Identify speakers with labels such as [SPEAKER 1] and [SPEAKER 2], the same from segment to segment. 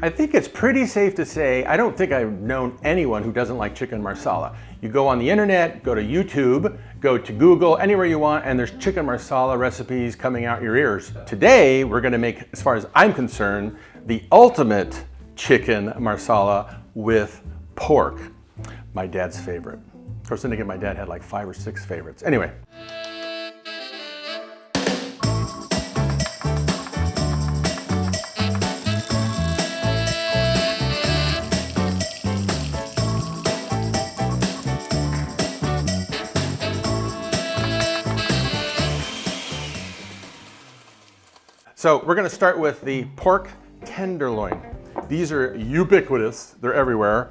[SPEAKER 1] I think it's pretty safe to say, I don't think I've known anyone who doesn't like chicken marsala. You go on the internet, go to YouTube, go to Google, anywhere you want, and there's chicken marsala recipes coming out your ears. Today, we're gonna make, as far as I'm concerned, the ultimate chicken marsala with pork. My dad's favorite. Of course, then again, my dad had like 5 or 6 favorites. Anyway. So we're gonna start with the pork tenderloin. These are ubiquitous, they're everywhere.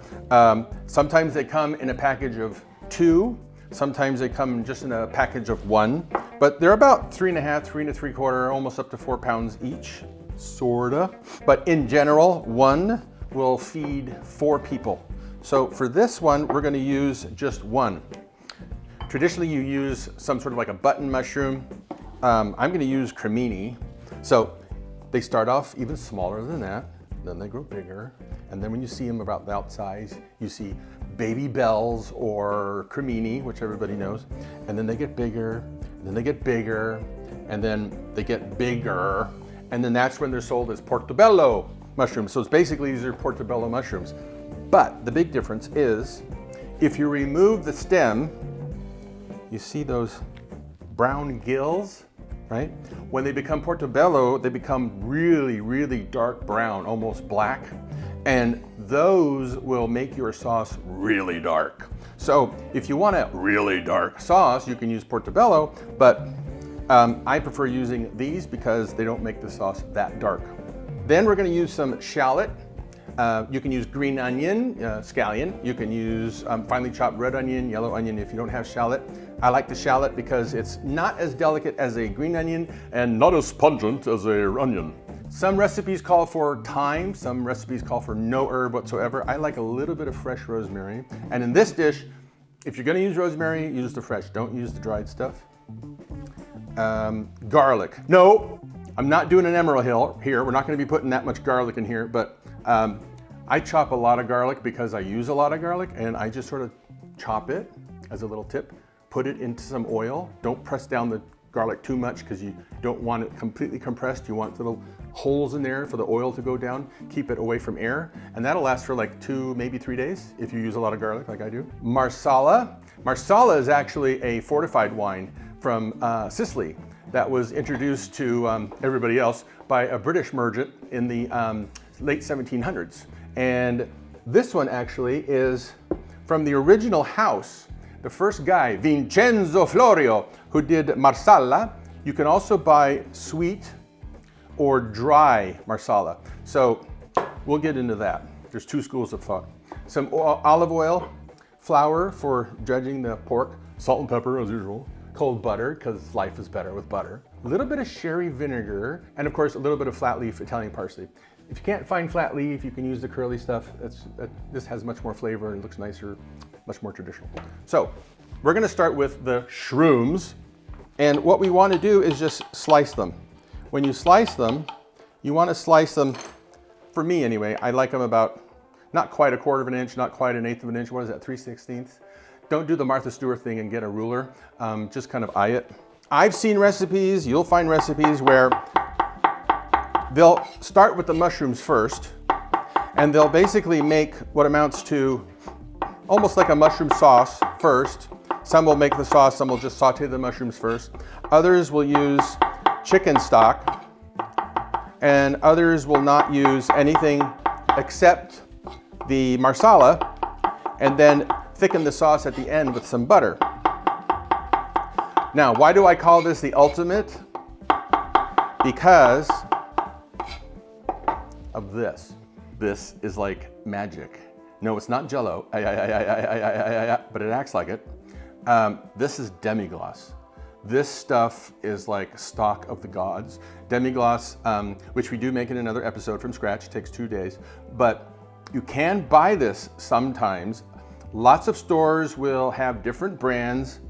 [SPEAKER 1] Sometimes they come in a package of 2, sometimes they come just in a package of 1, but they're about 3.5, 3 3/4, almost up to 4 pounds each, sorta. But in general, 1 will feed 4 people. So for this one, we're gonna use just 1. Traditionally, you use some sort of like a button mushroom. I'm gonna use Cremini. So they start off even smaller than that, then they grow bigger, and then when you see them about that size, you see baby bells or Cremini, which everybody knows, and then they get bigger, and then they get bigger, and then they get bigger, and then that's when they're sold as portobello mushrooms. So it's basically these are portobello mushrooms. But the big difference is, if you remove the stem, you see those brown gills? Right? When they become portobello, they become really, really dark brown, almost black. And those will make your sauce really dark. So if you want a really dark sauce, you can use portobello, but I prefer using these because they don't make the sauce that dark. Then we're gonna use some shallot. You can use green onion, scallion. You can use finely chopped red onion, yellow onion if you don't have shallot. I like the shallot because it's not as delicate as a green onion and not as pungent as an onion. Some recipes call for thyme, some recipes call for no herb whatsoever. I like a little bit of fresh rosemary. And in this dish, if you're gonna use rosemary, use the fresh, don't use the dried stuff. Garlic. No, I'm not doing an Emerald Hill here. We're not gonna be putting that much garlic in here, but I chop a lot of garlic because I use a lot of garlic, and I just sort of chop it as a little tip, put it into some oil. Don't press down the garlic too much because you don't want it completely compressed. You want little holes in there for the oil to go down. Keep it away from air, and that'll last for like 2, maybe 3 days if you use a lot of garlic like I do. Marsala. Marsala is actually a fortified wine from Sicily that was introduced to everybody else by a British merchant in the late 1700s. And this one actually is from the original house. The first guy, Vincenzo Florio, who did Marsala. You can also buy sweet or dry Marsala. So we'll get into that. There's 2 schools of thought. Some olive oil, flour for dredging the pork, salt and pepper as usual, cold butter, because life is better with butter, a little bit of sherry vinegar, and of course a little bit of flat leaf Italian parsley. If you can't find flat leaf, you can use the curly stuff. This has much more flavor and looks nicer, much more traditional. So we're gonna start with the shrooms. And what we wanna do is just slice them. When you slice them, you wanna slice them, for me anyway, I like them about, not quite 1/4 of an inch, not quite 1/8 of an inch. What is that, 3/16? Don't do the Martha Stewart thing and get a ruler. Just kind of eye it. I've seen recipes, you'll find recipes where they'll start with the mushrooms first, and they'll basically make what amounts to almost like a mushroom sauce first. Some will make the sauce, some will just saute the mushrooms first. Others will use chicken stock, and others will not use anything except the marsala, and then thicken the sauce at the end with some butter. Now, why do I call this the ultimate? Because of this. This is like magic. No, it's not Jell-O, but it acts like it. This is demi-glace. This stuff is like stock of the gods. Demi-glace, which we do make in another episode from scratch, takes 2 days, but you can buy this sometimes. Lots of stores will have different brands.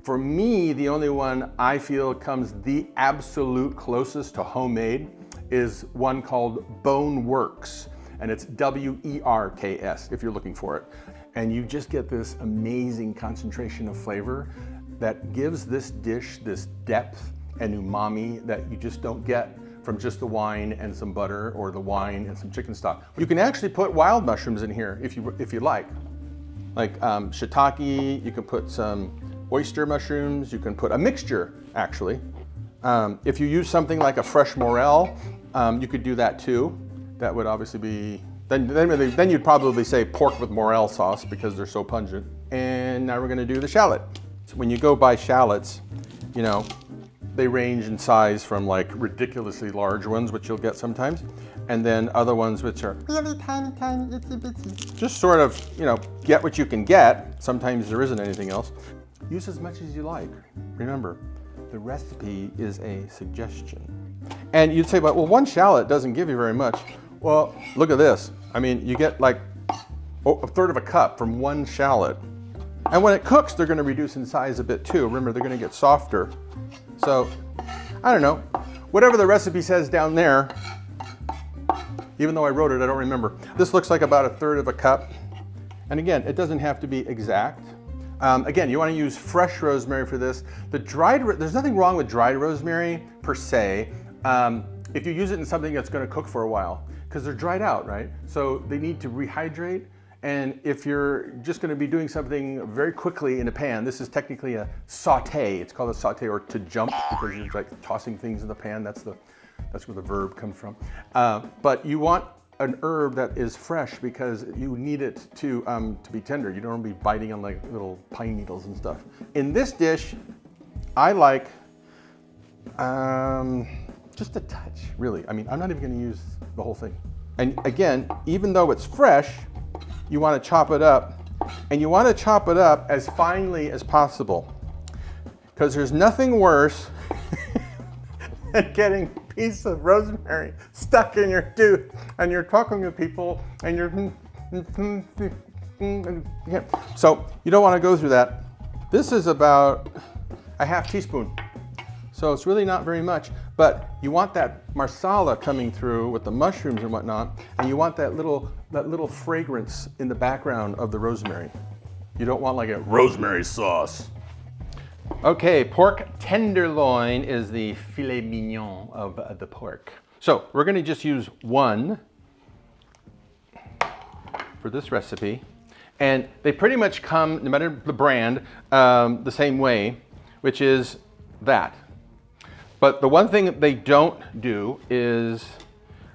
[SPEAKER 1] For me, the only one I feel comes the absolute closest to homemade is one called Bone Works, and it's W-E-R-K-S if you're looking for it. And you just get this amazing concentration of flavor that gives this dish this depth and umami that you just don't get from just the wine and some butter, or the wine and some chicken stock. You can actually put wild mushrooms in here if you like shiitake. You can put some oyster mushrooms. You can put a mixture, actually. If you use something like a fresh morel, you could do that too. That would obviously be, then you'd probably say pork with morel sauce because they're so pungent. And now we're gonna do the shallot. So when you go buy shallots, you know, they range in size from like ridiculously large ones, which you'll get sometimes, and then other ones which are really tiny, tiny, itsy bitsy. Just sort of, you know, get what you can get. Sometimes there isn't anything else. Use as much as you like. Remember, the recipe is a suggestion. And you'd say, well, one shallot doesn't give you very much. Well, look at this. I mean, you get like a third of a cup from one shallot. And when it cooks, they're gonna reduce in size a bit too. Remember, they're gonna get softer. So, I don't know, whatever the recipe says down there, even though I wrote it, I don't remember. This looks like about a third of a cup. And again, it doesn't have to be exact. Again, you want to use fresh rosemary for this. There's nothing wrong with dried rosemary per se, if you use it in something that's going to cook for a while, because they're dried out, right? So they need to rehydrate. And if you're just going to be doing something very quickly in a pan, this is technically a saute. It's called a saute, or to jump, because you're like tossing things in the pan. That's where the verb comes from. But you want an herb that is fresh because you need it to be tender. You don't want to be biting on like little pine needles and stuff. In this dish, I like just a touch, really. I mean, I'm not even going to use the whole thing. And again, even though it's fresh, you want to chop it up, and you want to chop it up as finely as possible, because there's nothing worse than getting a piece of rosemary stuck in your tooth, and you're talking to people, and you're so you don't want to go through that. This is about a half teaspoon, so it's really not very much, but you want that marsala coming through with the mushrooms and whatnot, and you want that little fragrance in the background of the rosemary. You don't want like a rosemary sauce. Okay, pork tenderloin is the filet mignon of the pork. So we're gonna just use one for this recipe. And they pretty much come, no matter the brand, the same way, which is that. But the one thing that they don't do is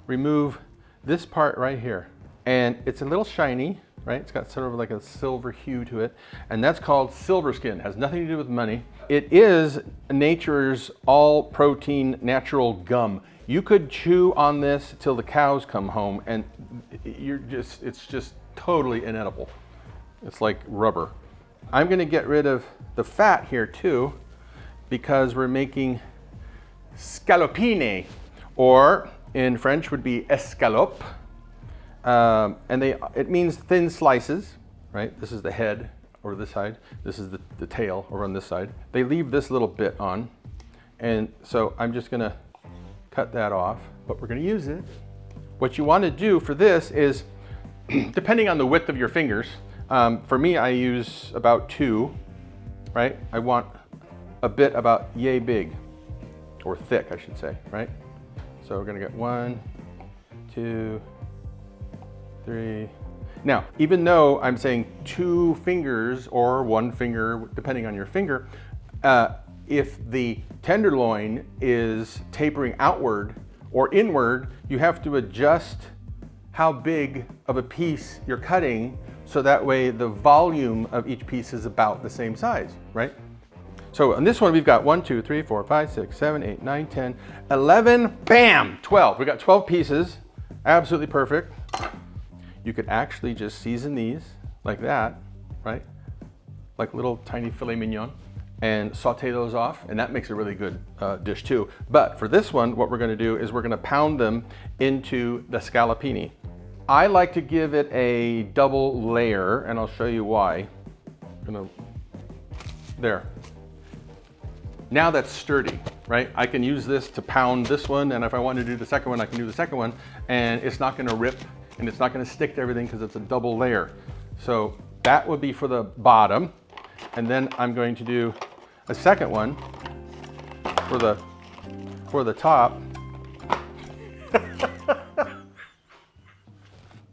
[SPEAKER 1] remove this part right here. And it's a little shiny, right? It's got sort of like a silver hue to it. And that's called silver skin. It has nothing to do with money. It is nature's all protein natural gum. You could chew on this till the cows come home, and it's just totally inedible. It's like rubber. I'm gonna get rid of the fat here too, because we're making scallopine, or in French would be escalope. And it means thin slices, right? This is the head over this side. This is the tail over on this side. They leave this little bit on. And so I'm just gonna cut that off, but we're gonna use it. What you wanna do for this is, depending on the width of your fingers, for me, I use about 2, right? I want a bit about yay big, or thick, I should say, right? So we're gonna get 1, 2, 3. Now, even though I'm saying 2 fingers or 1 finger, depending on your finger, if the tenderloin is tapering outward or inward, you have to adjust how big of a piece you're cutting, so that way the volume of each piece is about the same size, right? So on this one, we've got 1, 2, 3, 4, 5, 6, 7, 8, 9, 10, 11, bam, 12. We got 12 pieces, absolutely perfect. You could actually just season these like that, right? Like little tiny filet mignon, and saute those off, and that makes a really good dish too. But for this one, what we're gonna do is we're gonna pound them into the scallopini. I like to give it a double layer, and I'll show you why. There. Now that's sturdy. right? I can use this to pound this one, and if I want to do the second one, I can do the second one, and it's not gonna rip, and it's not gonna stick to everything because it's a double layer. So that would be for the bottom, and then I'm going to do a second one for the top.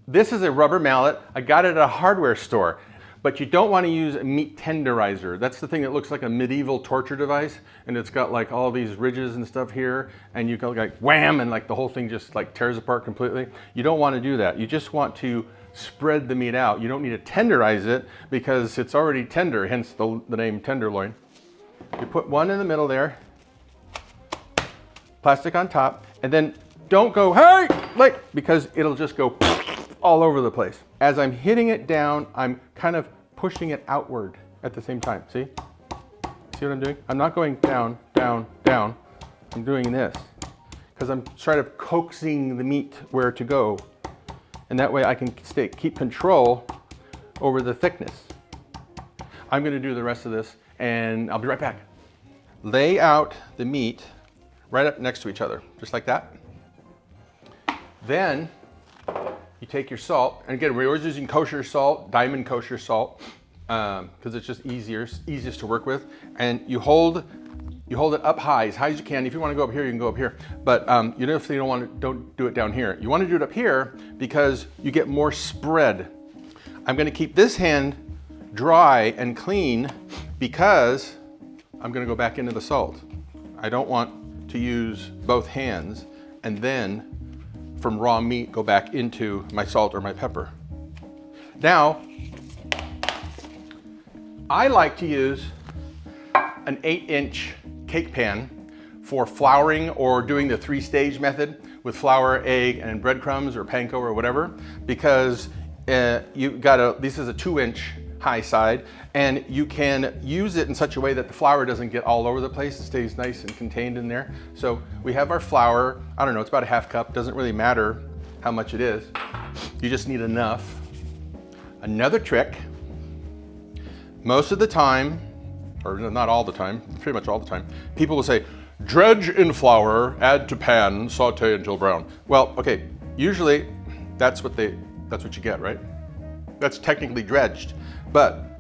[SPEAKER 1] This is a rubber mallet. I got it at a hardware store, but you don't want to use a meat tenderizer. That's the thing that looks like a medieval torture device, and it's got like all these ridges and stuff here, and you go like wham, and like the whole thing just like tears apart completely. You don't want to do that. You just want to spread the meat out. You don't need to tenderize it because it's already tender, hence the name tenderloin. You put one in the middle there, plastic on top, and then don't go, hey, like, because it'll just go all over the place. As I'm hitting it down, I'm kind of pushing it outward at the same time. See? See what I'm doing? I'm not going down, down, down. I'm doing this because I'm trying to coaxing the meat where to go. And that way I can keep control over the thickness. I'm gonna do the rest of this and I'll be right back. Lay out the meat right up next to each other, just like that. Then you take your salt, and again, we're always using kosher salt, diamond kosher salt, because it's just easiest to work with. And you hold it up high as you can. If you want to go up here, you can go up here. But you definitely don't do it down here. You want to do it up here because you get more spread. I'm going to keep this hand dry and clean because I'm going to go back into the salt. I don't want to use both hands and then from raw meat go back into my salt or my pepper. Now, I like to use an 8-inch cake pan for flouring or doing the 3-stage method with flour, egg, and breadcrumbs or panko or whatever, because this is a 2-inch high side, and you can use it in such a way that the flour doesn't get all over the place. It stays nice and contained in there. So we have our flour, I don't know, it's about a half cup. Doesn't really matter how much it is. You just need enough. Another trick, most of the time, or not all the time, pretty much all the time, people will say, dredge in flour, add to pan, saute until brown. Well, okay, usually that's what you get, right? That's technically dredged. But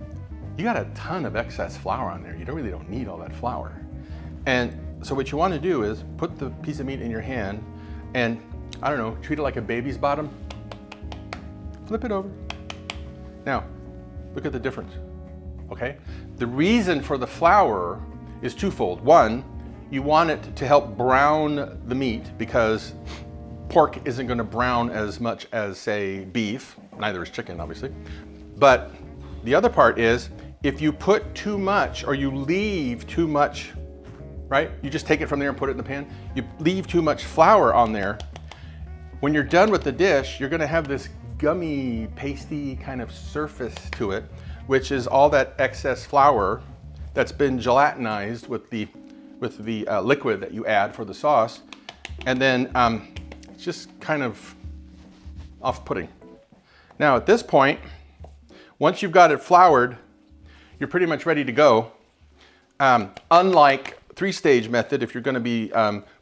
[SPEAKER 1] you got a ton of excess flour on there. You really don't need all that flour. And so what you want to do is put the piece of meat in your hand and, I don't know, treat it like a baby's bottom. Flip it over. Now, look at the difference, okay? The reason for the flour is twofold. One, you want it to help brown the meat because pork isn't going to brown as much as, say, beef. Neither is chicken, obviously. But the other part is, if you put too much or you leave too much, right? You just take it from there and put it in the pan. You leave too much flour on there. When you're done with the dish, you're gonna have this gummy, pasty kind of surface to it, which is all that excess flour that's been gelatinized with the liquid that you add for the sauce. And then it's just kind of off-putting. Now at this point, once you've got it floured, you're pretty much ready to go. Unlike 3-stage method, if you're gonna be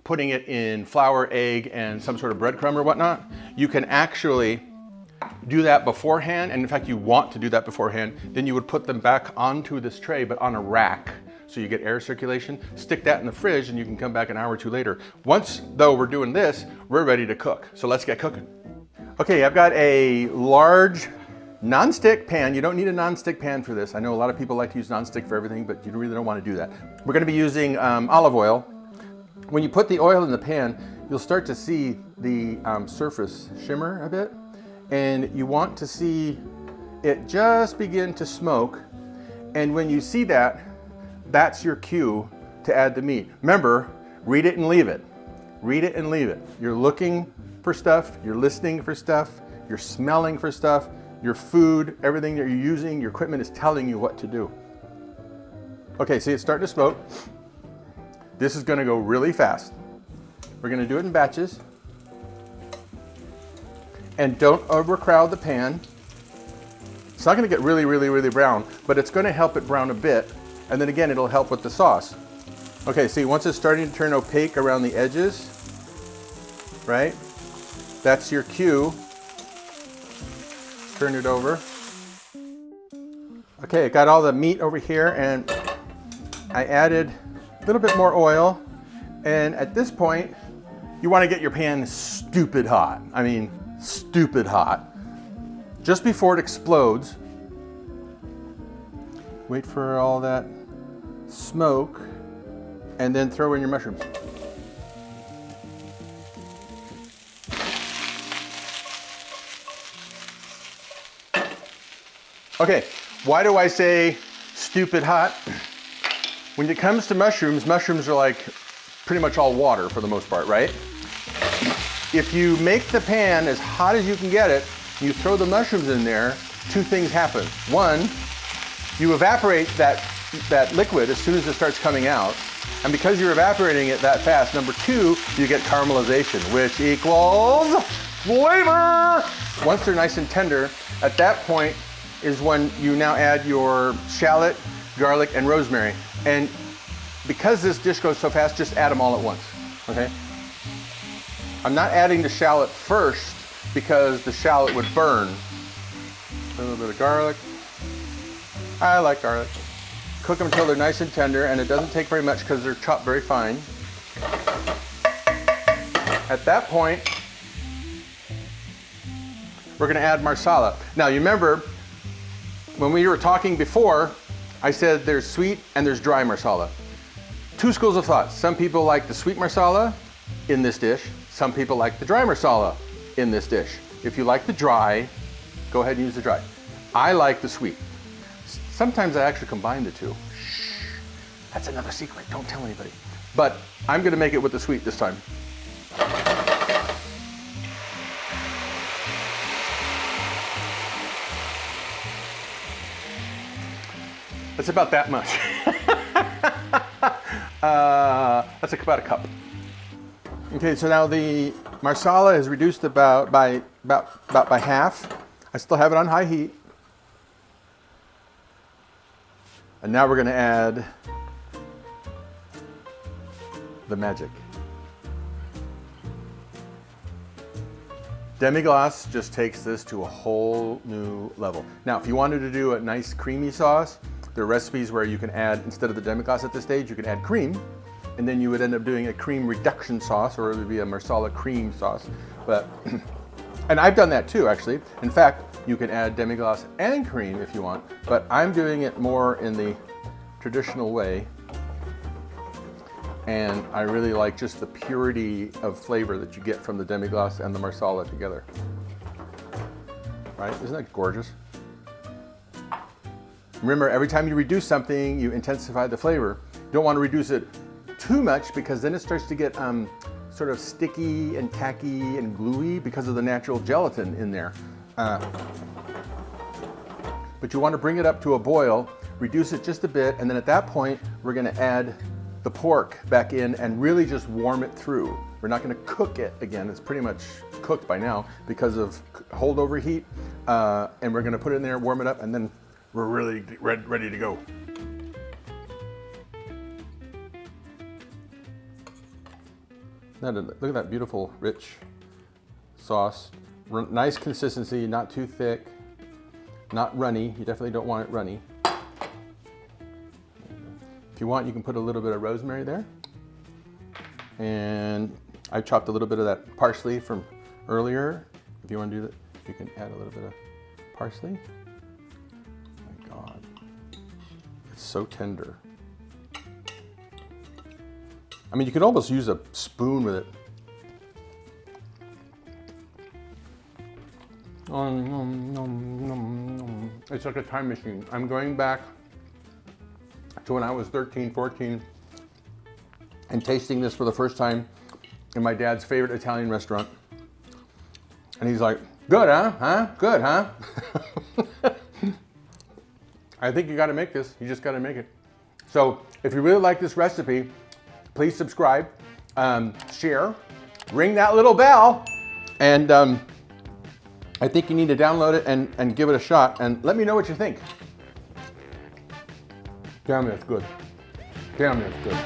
[SPEAKER 1] putting it in flour, egg, and some sort of breadcrumb or whatnot, you can actually do that beforehand. And in fact, you want to do that beforehand. Then you would put them back onto this tray, but on a rack. So you get air circulation, stick that in the fridge, and you can come back an hour or two later. Once, though, we're doing this, we're ready to cook. So let's get cooking. Okay, I've got a large non-stick pan. You don't need a non-stick pan for this. I know a lot of people like to use non-stick for everything, but you really don't want to do that. We're going to be using olive oil. When you put the oil in the pan, you'll start to see the surface shimmer a bit, and you want to see it just begin to smoke. And when you see that, that's your cue to add the meat. Remember, read it and leave it. Read it and leave it. You're looking for stuff, you're listening for stuff, you're smelling for stuff. Your food, everything that you're using, your equipment is telling you what to do. Okay, see, it's starting to smoke. This is gonna go really fast. We're gonna do it in batches. And don't overcrowd the pan. It's not gonna get really, really, really brown, but it's gonna help it brown a bit. And then again, it'll help with the sauce. Okay, see, once it's starting to turn opaque around the edges, right? That's your cue. Turn it over. Okay, I got all the meat over here, and I added a little bit more oil. And at this point, you want to get your pan stupid hot. I mean, stupid hot. Just before it explodes. Wait for all that smoke, and then throw in your mushrooms. Okay, why do I say stupid hot? When it comes to mushrooms, mushrooms are like pretty much all water for the most part, right? If you make the pan as hot as you can get it, you throw the mushrooms in there, two things happen. One, you evaporate that liquid as soon as it starts coming out. And because you're evaporating it that fast, number two, you get caramelization, which equals flavor. Once they're nice and tender, at that point is when you now add your shallot, garlic, and rosemary. And because this dish goes so fast, just add them all at once, okay? I'm not adding the shallot first because the shallot would burn. A little bit of garlic. I like garlic. Cook them until they're nice and tender, and it doesn't take very much because they're chopped very fine. At that point, we're gonna add marsala. Now, you remember, when we were talking before, I said there's sweet and there's dry marsala. Two schools of thought. Some people like the sweet marsala in this dish. Some people like the dry marsala in this dish. If you like the dry, go ahead and use the dry. I like the sweet. Sometimes I actually combine the two. Shh, that's another secret, don't tell anybody. But I'm gonna make it with the sweet this time. That's about that much. That's about a cup. Okay, so now the marsala is reduced about by half. I still have it on high heat. And now we're going to add the magic. Demi-glace just takes this to a whole new level. Now, if you wanted to do a nice creamy sauce, there are recipes where you can add, instead of the demi-glace at this stage, you can add cream, and then you would end up doing a cream reduction sauce, or it would be a marsala cream sauce. But, and I've done that too, actually. In fact, you can add demi-glace and cream if you want, but I'm doing it more in the traditional way. And I really like just the purity of flavor that you get from the demi-glace and the marsala together. Right? Isn't that gorgeous? Remember, every time you reduce something, you intensify the flavor. You don't want to reduce it too much because then it starts to get sort of sticky and tacky and gluey because of the natural gelatin in there. But you want to bring it up to a boil, reduce it just a bit, and then at that point, we're going to add the pork back in and really just warm it through. We're not going to cook it again. It's pretty much cooked by now because of holdover heat. And we're going to put it in there, warm it up, and then we're really ready to go. Look at that beautiful, rich sauce. Nice consistency, not too thick, not runny. You definitely don't want it runny. If you want, you can put a little bit of rosemary there. And I chopped a little bit of that parsley from earlier. If you want to do that, you can add a little bit of parsley. Oh my God, it's so tender. I mean, you could almost use a spoon with it. It's like a time machine. I'm going back to when I was 13, 14 and tasting this for the first time in my dad's favorite Italian restaurant. And he's like, good, huh? Huh? Good, huh? I think you gotta make this. You just gotta make it. So if you really like this recipe, please subscribe, share, ring that little bell, and I think you need to download it and give it a shot, and let me know what you think. Damn, that's good. Damn, that's good.